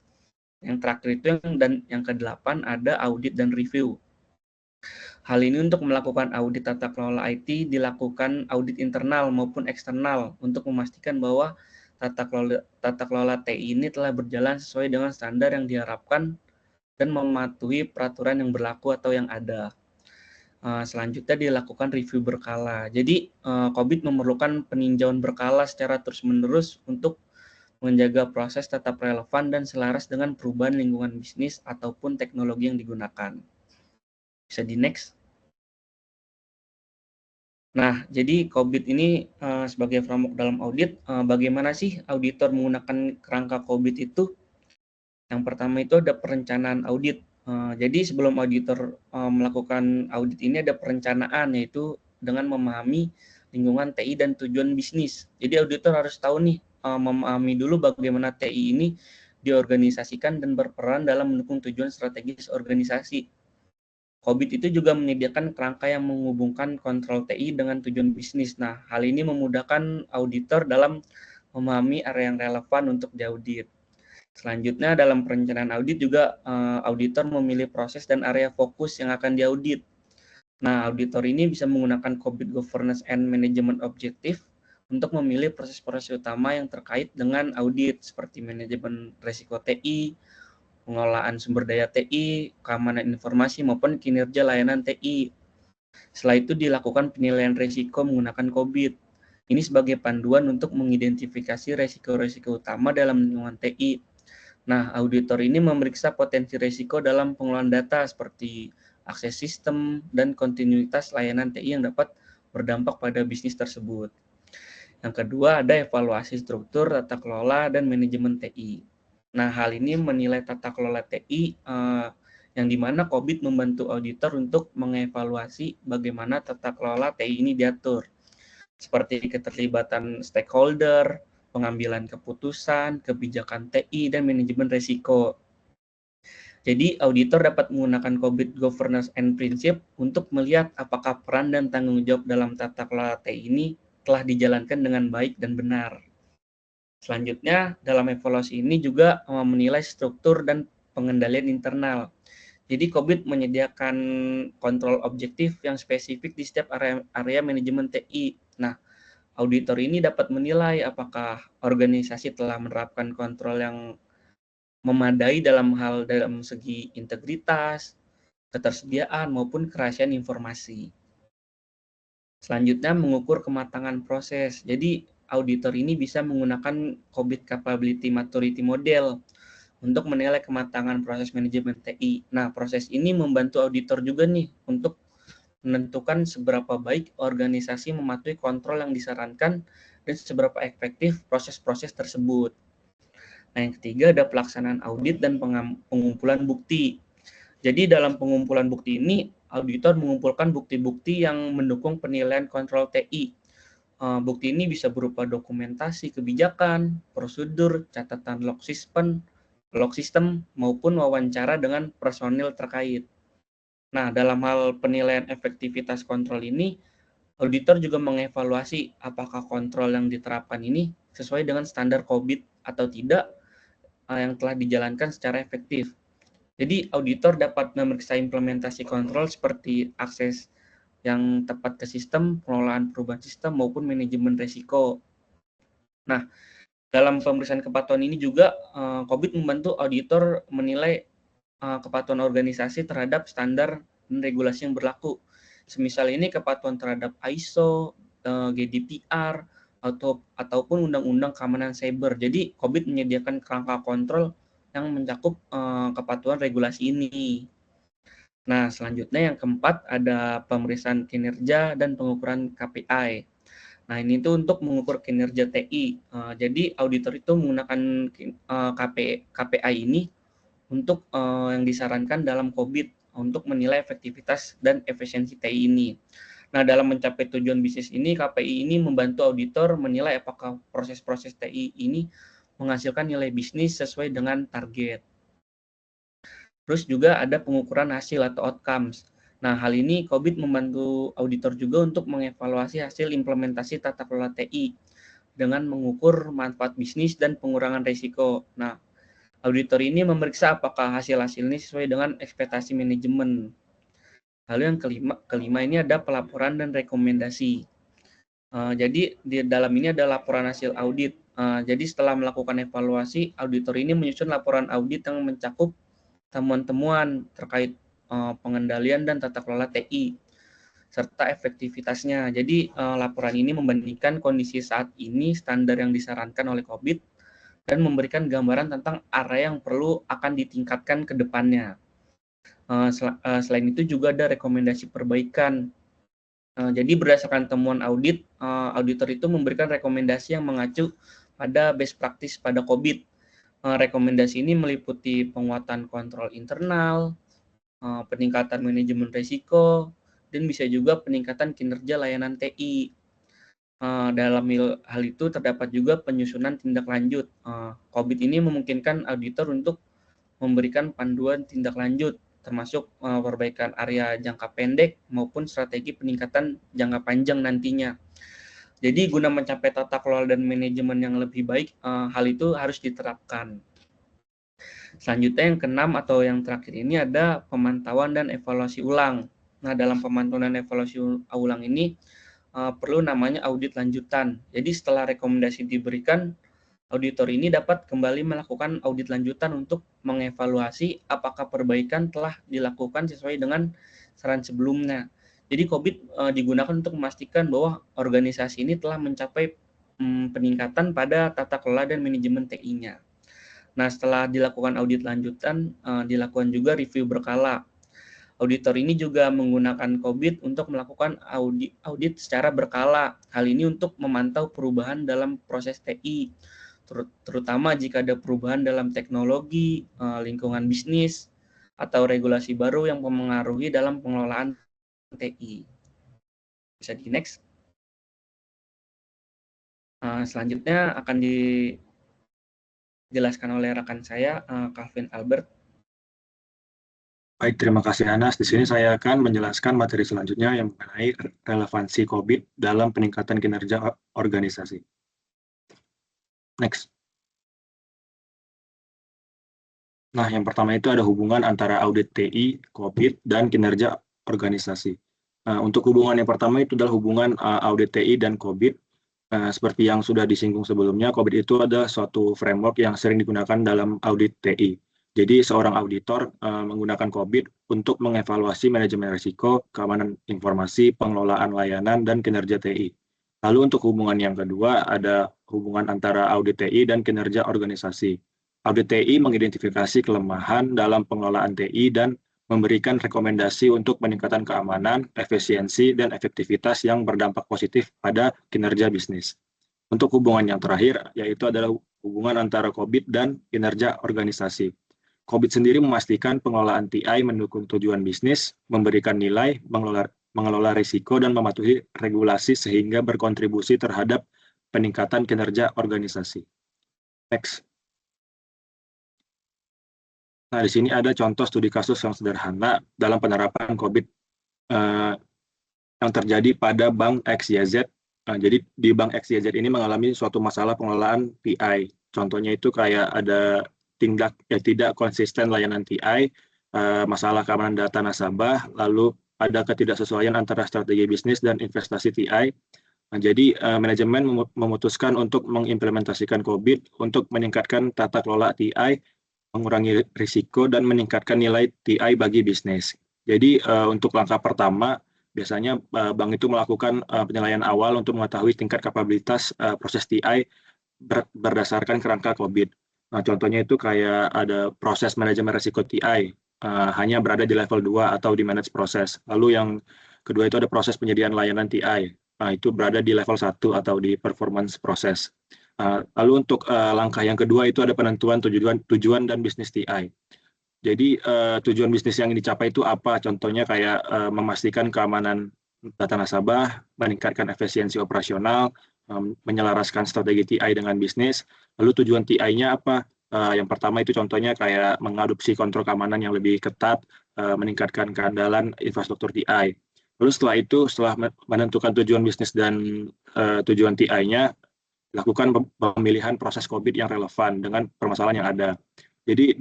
Yang terakhir itu yang ke-8 ada audit dan review. Hal ini untuk melakukan audit tata kelola IT dilakukan audit internal maupun eksternal untuk memastikan bahwa tata kelola TI ini telah berjalan sesuai dengan standar yang diharapkan dan mematuhi peraturan yang berlaku atau yang ada. Selanjutnya dilakukan review berkala. Jadi COBIT memerlukan peninjauan berkala secara terus-menerus untuk menjaga proses tetap relevan dan selaras dengan perubahan lingkungan bisnis ataupun teknologi yang digunakan. Bisa di next. Nah, jadi COBIT ini sebagai framework dalam audit, bagaimana sih auditor menggunakan kerangka COBIT itu? Yang pertama itu ada perencanaan audit. Jadi sebelum auditor melakukan audit ini ada perencanaan, yaitu dengan memahami lingkungan TI dan tujuan bisnis. Jadi auditor harus tahu nih, memahami dulu bagaimana TI ini diorganisasikan dan berperan dalam mendukung tujuan strategis organisasi. COBIT itu juga menyediakan kerangka yang menghubungkan kontrol TI dengan tujuan bisnis. Nah, hal ini memudahkan auditor dalam memahami area yang relevan untuk diaudit. Selanjutnya, dalam perencanaan audit juga auditor memilih proses dan area fokus yang akan diaudit. Nah, auditor ini bisa menggunakan COBIT Governance and Management Objective untuk memilih proses-proses utama yang terkait dengan audit seperti manajemen risiko TI, pengelolaan sumber daya TI, keamanan informasi maupun kinerja layanan TI. Setelah itu dilakukan penilaian risiko menggunakan COVID. Ini sebagai panduan untuk mengidentifikasi risiko-risiko utama dalam lingkungan TI. Nah, auditor ini memeriksa potensi risiko dalam pengelolaan data seperti akses sistem dan kontinuitas layanan TI yang dapat berdampak pada bisnis tersebut. Yang kedua, ada evaluasi struktur, tata kelola, dan manajemen TI. Nah, hal ini menilai tata kelola TI yang dimana COVID membantu auditor untuk mengevaluasi bagaimana tata kelola TI ini diatur, seperti keterlibatan stakeholder, pengambilan keputusan, kebijakan TI, dan manajemen risiko. Jadi, auditor dapat menggunakan COVID Governance and Principle untuk melihat apakah peran dan tanggung jawab dalam tata kelola TI ini telah dijalankan dengan baik dan benar. Selanjutnya, dalam evaluasi ini juga menilai struktur dan pengendalian internal. Jadi, COVID menyediakan kontrol objektif yang spesifik di setiap area manajemen TI. Nah, auditor ini dapat menilai apakah organisasi telah menerapkan kontrol yang memadai dalam segi integritas, ketersediaan, maupun kerahasiaan informasi. Selanjutnya, mengukur kematangan proses. Jadi, auditor ini bisa menggunakan COVID Capability Maturity Model untuk menilai kematangan proses manajemen TI. Nah, proses ini membantu auditor juga nih untuk menentukan seberapa baik organisasi mematuhi kontrol yang disarankan dan seberapa efektif proses-proses tersebut. Nah, yang ketiga ada pelaksanaan audit dan pengumpulan bukti. Jadi dalam pengumpulan bukti ini, auditor mengumpulkan bukti-bukti yang mendukung penilaian kontrol TI. Bukti ini bisa berupa dokumentasi kebijakan, prosedur, catatan log system, maupun wawancara dengan personil terkait. Nah, dalam hal penilaian efektivitas kontrol ini, auditor juga mengevaluasi apakah kontrol yang diterapkan ini sesuai dengan standar COVID atau tidak yang telah dijalankan secara efektif. Jadi, auditor dapat memeriksa implementasi kontrol seperti akses yang tepat ke sistem, pengelolaan perubahan sistem, maupun manajemen risiko. Nah, dalam pemeriksaan kepatuhan ini juga, COVID membantu auditor menilai kepatuhan organisasi terhadap standar dan regulasi yang berlaku. Semisal ini kepatuhan terhadap ISO, GDPR, ataupun Undang-Undang Keamanan Cyber. Jadi, COVID menyediakan kerangka kontrol yang mencakup kepatuhan regulasi ini. Nah, selanjutnya yang keempat ada pemeriksaan kinerja dan pengukuran KPI. Nah, ini tuh untuk mengukur kinerja TI. Jadi, auditor itu menggunakan KPI ini untuk yang disarankan dalam COVID untuk menilai efektivitas dan efisiensi TI ini. Nah, dalam mencapai tujuan bisnis ini, KPI ini membantu auditor menilai apakah proses-proses TI ini menghasilkan nilai bisnis sesuai dengan target. Terus juga ada pengukuran hasil atau outcomes. Nah, hal ini COVID membantu auditor juga untuk mengevaluasi hasil implementasi tata kelola TI dengan mengukur manfaat bisnis dan pengurangan risiko. Nah, auditor ini memeriksa apakah hasil-hasil ini sesuai dengan ekspektasi manajemen. Lalu yang kelima ini ada pelaporan dan rekomendasi. Jadi di dalam ini ada laporan hasil audit. Jadi setelah melakukan evaluasi, auditor ini menyusun laporan audit yang mencakup temuan-temuan terkait pengendalian dan tata kelola TI serta efektivitasnya. Jadi laporan ini membandingkan kondisi saat ini, standar yang disarankan oleh COVID, dan memberikan gambaran tentang area yang perlu akan ditingkatkan ke depannya. Selain itu juga ada rekomendasi perbaikan. Jadi berdasarkan temuan audit, auditor itu memberikan rekomendasi yang mengacu pada best practice pada COVID. Rekomendasi ini meliputi penguatan kontrol internal, peningkatan manajemen risiko, dan bisa juga peningkatan kinerja layanan TI. Dalam hal itu terdapat juga penyusunan tindak lanjut. COVID ini memungkinkan auditor untuk memberikan panduan tindak lanjut, termasuk perbaikan area jangka pendek maupun strategi peningkatan jangka panjang nantinya. Jadi guna mencapai tata kelola dan manajemen yang lebih baik, hal itu harus diterapkan. Selanjutnya yang keenam atau yang terakhir ini ada pemantauan dan evaluasi ulang. Nah, dalam pemantauan dan evaluasi ulang ini, perlu namanya audit lanjutan. Jadi setelah rekomendasi diberikan, auditor ini dapat kembali melakukan audit lanjutan untuk mengevaluasi apakah perbaikan telah dilakukan sesuai dengan saran sebelumnya. Jadi COVID digunakan untuk memastikan bahwa organisasi ini telah mencapai peningkatan pada tata kelola dan manajemen TI-nya. Nah, setelah dilakukan audit lanjutan, dilakukan juga review berkala. Auditor ini juga menggunakan COVID untuk melakukan audit secara berkala. Hal ini untuk memantau perubahan dalam proses TI, terutama jika ada perubahan dalam teknologi, lingkungan bisnis, atau regulasi baru yang mempengaruhi dalam pengelolaan TI. Bisa di next. Selanjutnya akan dijelaskan oleh rekan saya, Calvin Albert. Baik, terima kasih Anas. Di sini saya akan menjelaskan materi selanjutnya yang mengenai relevansi COVID dalam peningkatan kinerja organisasi. Next. Nah, yang pertama itu ada hubungan antara audit TI, COVID, dan kinerja organisasi. Untuk hubungan yang pertama itu adalah hubungan audit TI dan COVID. Seperti yang sudah disinggung sebelumnya, COVID itu ada suatu framework yang sering digunakan dalam audit TI. Jadi seorang auditor menggunakan COVID untuk mengevaluasi manajemen risiko, keamanan informasi, pengelolaan layanan, dan kinerja TI. Lalu untuk hubungan yang kedua ada hubungan antara audit TI dan kinerja organisasi. Audit TI mengidentifikasi kelemahan dalam pengelolaan TI dan memberikan rekomendasi untuk peningkatan keamanan, efisiensi, dan efektivitas yang berdampak positif pada kinerja bisnis. Untuk hubungan yang terakhir, yaitu adalah hubungan antara COVID dan kinerja organisasi. COVID sendiri memastikan pengelolaan TI mendukung tujuan bisnis, memberikan nilai, mengelola risiko, dan mematuhi regulasi sehingga berkontribusi terhadap peningkatan kinerja organisasi. Next. Nah, di sini ada contoh studi kasus yang sederhana dalam penerapan COVID yang terjadi pada Bank XYZ. Jadi di Bank XYZ ini mengalami suatu masalah pengelolaan TI. Contohnya itu kayak ada tidak konsisten layanan TI, masalah keamanan data nasabah, lalu ada ketidaksesuaian antara strategi bisnis dan investasi TI. Jadi manajemen memutuskan untuk mengimplementasikan COVID untuk meningkatkan tata kelola TI, mengurangi risiko, dan meningkatkan nilai TI bagi bisnis. Jadi untuk langkah pertama, biasanya bank itu melakukan penilaian awal untuk mengetahui tingkat kapabilitas proses TI berdasarkan kerangka COVID. Nah, contohnya itu kayak ada proses manajemen risiko TI, hanya berada di level 2 atau di manage proses. Lalu yang kedua itu ada proses penyediaan layanan TI, itu berada di level 1 atau di performance proses. Lalu untuk langkah yang kedua itu ada penentuan tujuan dan bisnis TI. Jadi tujuan bisnis yang dicapai itu apa? Contohnya kayak memastikan keamanan data nasabah, meningkatkan efisiensi operasional, menyelaraskan strategi TI dengan bisnis. Lalu tujuan TI-nya apa? Yang pertama itu contohnya kayak mengadopsi kontrol keamanan yang lebih ketat, meningkatkan keandalan infrastruktur TI. Lalu setelah itu, setelah menentukan tujuan bisnis dan tujuan TI-nya, lakukan pemilihan proses COVID yang relevan dengan permasalahan yang ada. Jadi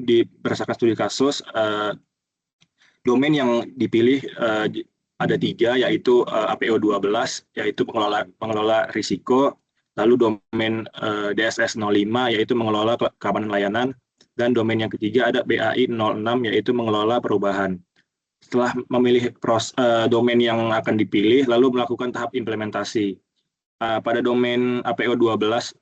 berdasarkan studi kasus, domain yang dipilih ada 3, yaitu APO 12, yaitu pengelola risiko, lalu domain DSS 05, yaitu mengelola keamanan layanan, dan domain yang ketiga ada BAI 06, yaitu mengelola perubahan. Setelah memilih domain yang akan dipilih, lalu melakukan tahap implementasi. Pada domain APO 12,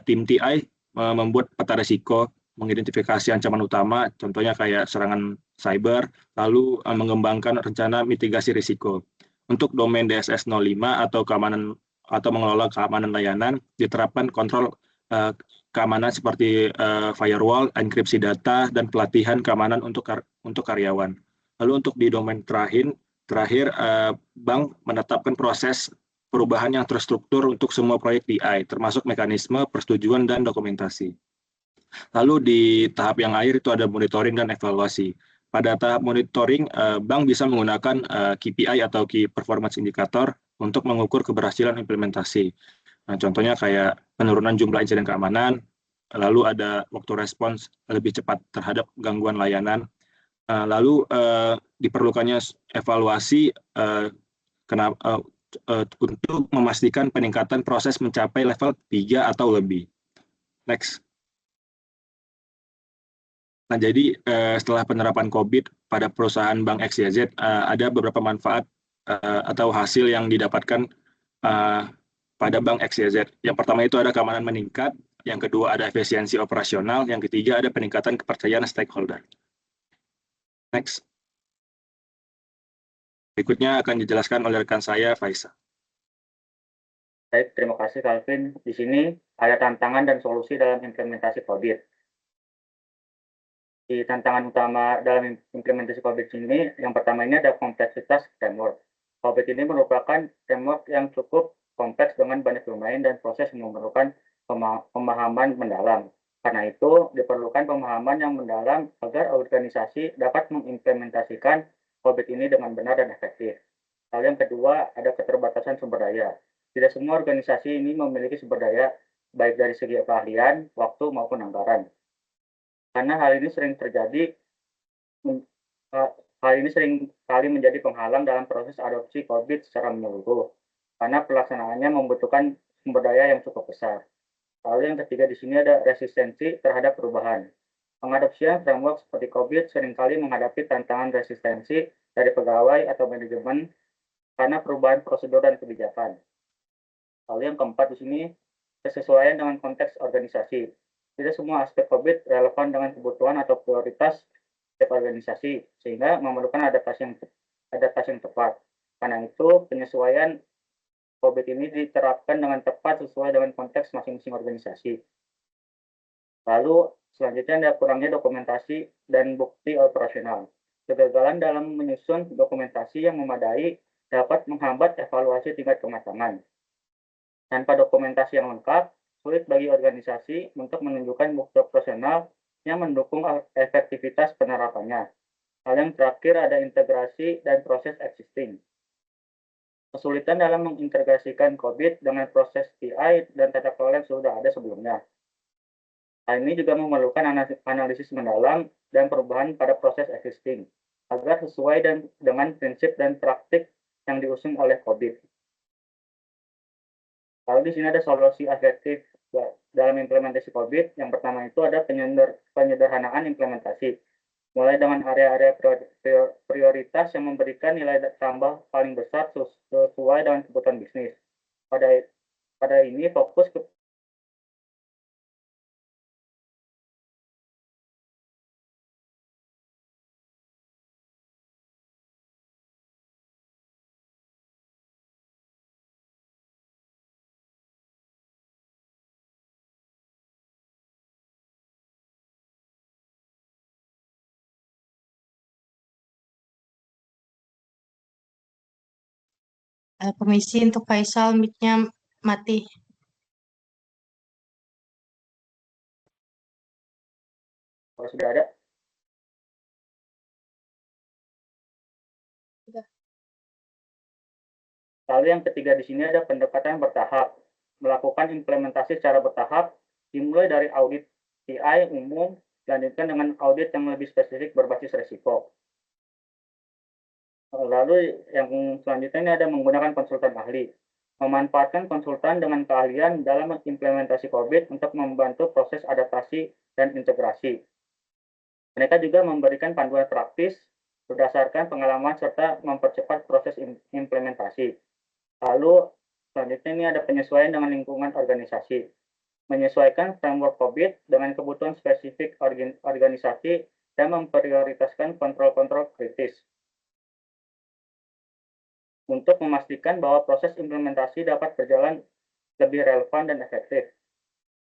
tim TI membuat peta risiko, mengidentifikasi ancaman utama, contohnya kayak serangan cyber, lalu mengembangkan rencana mitigasi risiko. Untuk domain DSS 05 atau keamanan atau mengelola keamanan layanan, diterapkan kontrol keamanan seperti firewall, enkripsi data, dan pelatihan keamanan untuk karyawan. Lalu untuk di domain terakhir bank menetapkan proses perubahan yang terstruktur untuk semua proyek TI, termasuk mekanisme, persetujuan, dan dokumentasi. Lalu di tahap yang akhir itu ada monitoring dan evaluasi. Pada tahap monitoring, bank bisa menggunakan KPI atau Key Performance Indicator untuk mengukur keberhasilan implementasi. Nah, contohnya kayak penurunan jumlah insiden keamanan, lalu ada waktu respons lebih cepat terhadap gangguan layanan, lalu diperlukannya evaluasi untuk memastikan peningkatan proses mencapai level 3 atau lebih. Next. Nah, jadi setelah penerapan COVID pada perusahaan Bank XYZ, ada beberapa manfaat atau hasil yang didapatkan pada Bank XYZ. Yang pertama itu ada keamanan meningkat, yang kedua ada efisiensi operasional, yang ketiga ada peningkatan kepercayaan stakeholder. Next. Berikutnya akan dijelaskan oleh rekan saya, Faisal. Baik, terima kasih Calvin. Di sini ada tantangan dan solusi dalam implementasi COVID. Di tantangan utama dalam implementasi COVID ini, yang pertama ini ada kompleksitas framework. COVID ini merupakan framework yang cukup kompleks dengan banyak domain dan proses yang memerlukan pemahaman mendalam. Karena itu, diperlukan pemahaman yang mendalam agar organisasi dapat mengimplementasikan COVID ini dengan benar dan efektif. Lalu yang kedua, ada keterbatasan sumber daya. Tidak semua organisasi ini memiliki sumber daya, baik dari segi keahlian, waktu, maupun anggaran. Karena hal ini sering kali menjadi penghalang dalam proses adopsi COVID secara menyeluruh, karena pelaksanaannya membutuhkan sumber daya yang cukup besar. Lalu yang ketiga di sini ada resistensi terhadap perubahan. Pengadopsian framework seperti COVID seringkali menghadapi tantangan resistensi dari pegawai atau manajemen karena perubahan prosedur dan kebijakan. Lalu yang keempat di sini, kesesuaian dengan konteks organisasi. Tidak semua aspek COVID relevan dengan kebutuhan atau prioritas setiap organisasi, sehingga memerlukan adaptasi yang tepat. Karena itu, penyesuaian COVID ini diterapkan dengan tepat sesuai dengan konteks masing-masing organisasi. Lalu, selanjutnya ada kurangnya dokumentasi dan bukti operasional. Kegagalan dalam menyusun dokumentasi yang memadai dapat menghambat evaluasi tingkat kematangan. Tanpa dokumentasi yang lengkap, sulit bagi organisasi untuk menunjukkan bukti operasional yang mendukung efektivitas penerapannya. Hal yang terakhir ada integrasi dan proses existing. Kesulitan dalam mengintegrasikan COVID dengan proses TI dan tata kelola yang sudah ada sebelumnya. Hal ini juga memerlukan analisis mendalam dan perubahan pada proses existing, agar sesuai dengan prinsip dan praktik yang diusung oleh COVID. Lalu di sini ada solusi efektif dalam implementasi COVID. Yang pertama itu ada penyederhanaan implementasi, mulai dengan area-area prioritas yang memberikan nilai tambah paling besar sesuai dengan kebutuhan bisnis. Pada ini fokus ke Permisi untuk Faisal, mic-nya mati. kalau sudah ada. Lalu yang ketiga di sini ada pendekatan bertahap. Melakukan implementasi secara bertahap, dimulai dari audit TI umum, dilanjutkan dengan audit yang lebih spesifik berbasis risiko. Lalu yang selanjutnya ini ada menggunakan konsultan ahli. Memanfaatkan konsultan dengan keahlian dalam implementasi COVID untuk membantu proses adaptasi dan integrasi. Mereka juga memberikan panduan praktis berdasarkan pengalaman serta mempercepat proses implementasi. Lalu selanjutnya ini ada penyesuaian dengan lingkungan organisasi. Menyesuaikan framework COVID dengan kebutuhan spesifik organisasi dan memprioritaskan kontrol-kontrol kritis untuk memastikan bahwa proses implementasi dapat berjalan lebih relevan dan efektif.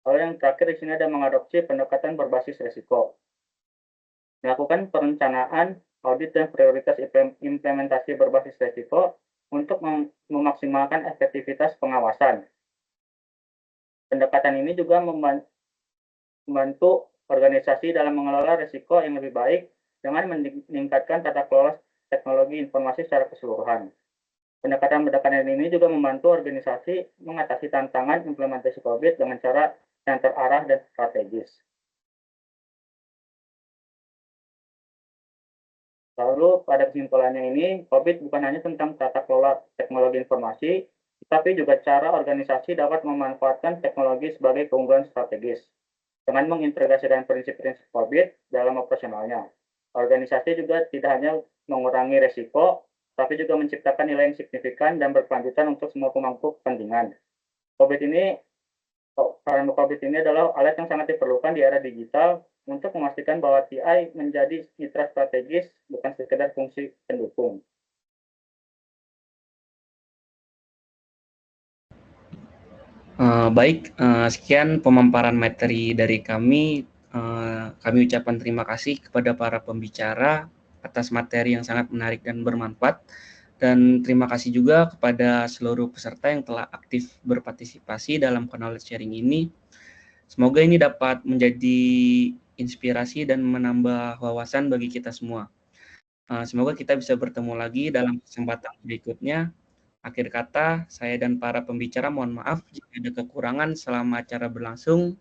Lalu yang terakhir di sini ada mengadopsi pendekatan berbasis risiko. Melakukan perencanaan, audit, dan prioritas implementasi berbasis risiko untuk memaksimalkan efektivitas pengawasan. Pendekatan ini juga membantu organisasi dalam mengelola risiko yang lebih baik dengan meningkatkan tata kelola teknologi informasi secara keseluruhan. Pendekatan ini juga membantu organisasi mengatasi tantangan implementasi COVID dengan cara yang terarah dan strategis. Lalu pada kesimpulannya ini, COVID bukan hanya tentang tata kelola teknologi informasi, tapi juga cara organisasi dapat memanfaatkan teknologi sebagai keunggulan strategis. Dengan mengintegrasikan prinsip-prinsip COVID dalam operasionalnya, organisasi juga tidak hanya mengurangi resiko, tapi juga menciptakan nilai yang signifikan dan berkelanjutan untuk semua pemangku kepentingan. Peran COVID ini adalah alat yang sangat diperlukan di era digital untuk memastikan bahwa TI menjadi mitra strategis, bukan sekedar fungsi pendukung. Baik, sekian pemaparan materi dari kami. Kami ucapkan terima kasih kepada para pembicara atas materi yang sangat menarik dan bermanfaat. Dan terima kasih juga kepada seluruh peserta yang telah aktif berpartisipasi dalam knowledge sharing ini. Semoga ini dapat menjadi inspirasi dan menambah wawasan bagi kita semua. Semoga kita bisa bertemu lagi dalam kesempatan berikutnya. Akhir kata, saya dan para pembicara mohon maaf jika ada kekurangan selama acara berlangsung.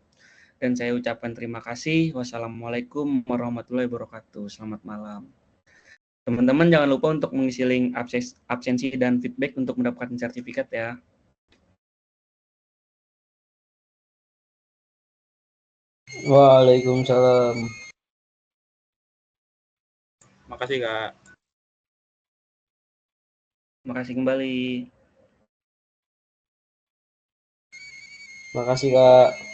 Dan saya ucapkan terima kasih. Wassalamualaikum warahmatullahi wabarakatuh. Selamat malam. Teman-teman jangan lupa untuk mengisi link absensi dan feedback untuk mendapatkan sertifikat ya. Waalaikumsalam. Makasih Kak. Terima kasih kembali. Makasih Kak.